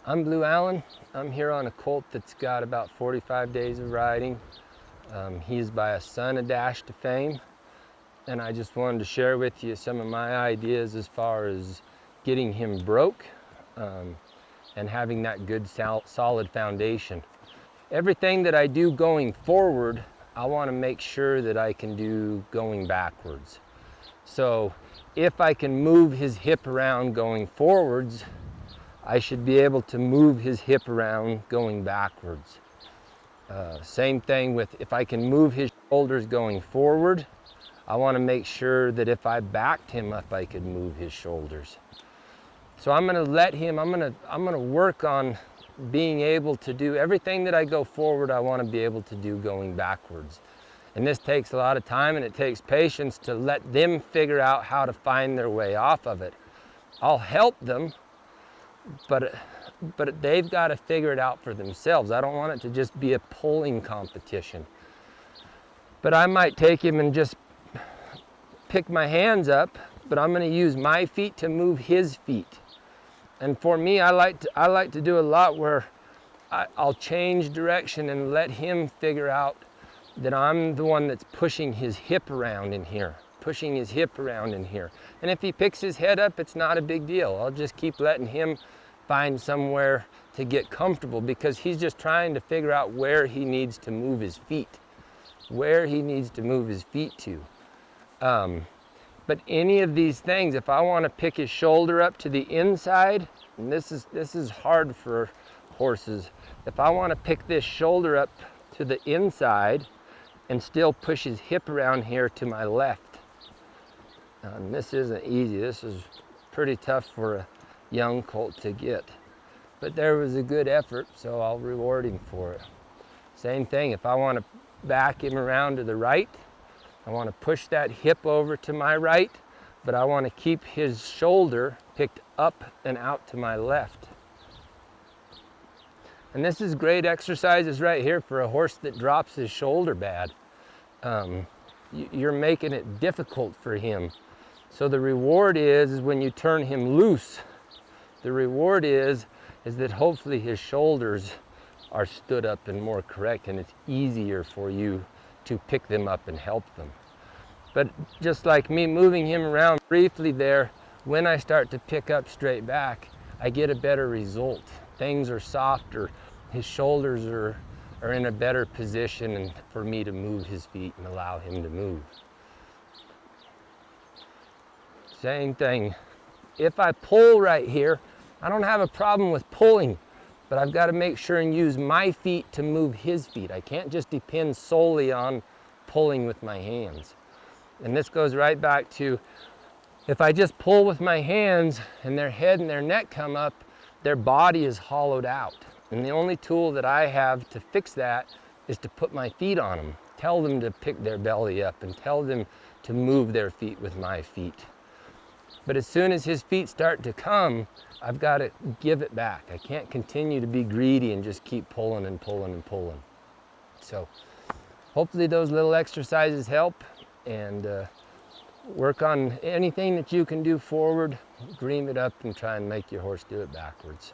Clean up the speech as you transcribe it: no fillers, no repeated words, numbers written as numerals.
I'm Blue Allen. I'm here on a colt that's got about 45 days of riding. He's by a son of Dash to Fame, and I just wanted to share with you some of my ideas as far as getting him broke and having that good solid foundation. Everything that I do going forward, I want to make sure that I can do going backwards. So if I can move his hip around going forwards, I should be able to move his hip around going backwards. Same thing with if I can move his shoulders going forward, I want to make sure that if I backed him up, I could move his shoulders. So I'm going to let him, I'm going to work on being able to do everything that I go forward, I want to be able to do going backwards. And this takes a lot of time and it takes patience to let them figure out how to find their way off of it. I'll help them, but they've got to figure it out for themselves. I don't want it to just be a pulling competition. But I might take him and just pick my hands up, but I'm going to use my feet to move his feet. And for me, I like to do a lot where I'll change direction and let him figure out that I'm the one that's pushing his hip around in here, pushing his hip around in here. And if he picks his head up, it's not a big deal. I'll just keep letting him find somewhere to get comfortable because he's just trying to figure out where he needs to move his feet, where he needs to move his feet to. But any of these things, if I want to pick his shoulder up to the inside, and this is hard for horses, if I want to pick this shoulder up to the inside and still push his hip around here to my left, this isn't easy. This is pretty tough for a young colt to get. But there was a good effort, so I'll reward him for it. Same thing, if I want to back him around to the right, I want to push that hip over to my right, but I want to keep his shoulder picked up and out to my left. And this is great exercises right here for a horse that drops his shoulder bad. You're making it difficult for him. So the reward is when you turn him loose, the reward is that hopefully his shoulders are stood up and more correct, and it's easier for you to pick them up and help them. But just like me moving him around briefly there, when I start to pick up straight back, I get a better result. Things are softer, his shoulders are in a better position and for me to move his feet and allow him to move. Same thing. If I pull right here, I don't have a problem with pulling, but I've got to make sure and use my feet to move his feet. I can't just depend solely on pulling with my hands. And this goes right back to, if I just pull with my hands and their head and their neck come up, their body is hollowed out. And the only tool that I have to fix that is to put my feet on them. Tell them to pick their belly up and tell them to move their feet with my feet. But as soon as his feet start to come, I've got to give it back. I can't continue to be greedy and just keep pulling and pulling and pulling. So hopefully those little exercises help, and work on anything that you can do forward, dream it up and try and make your horse do it backwards.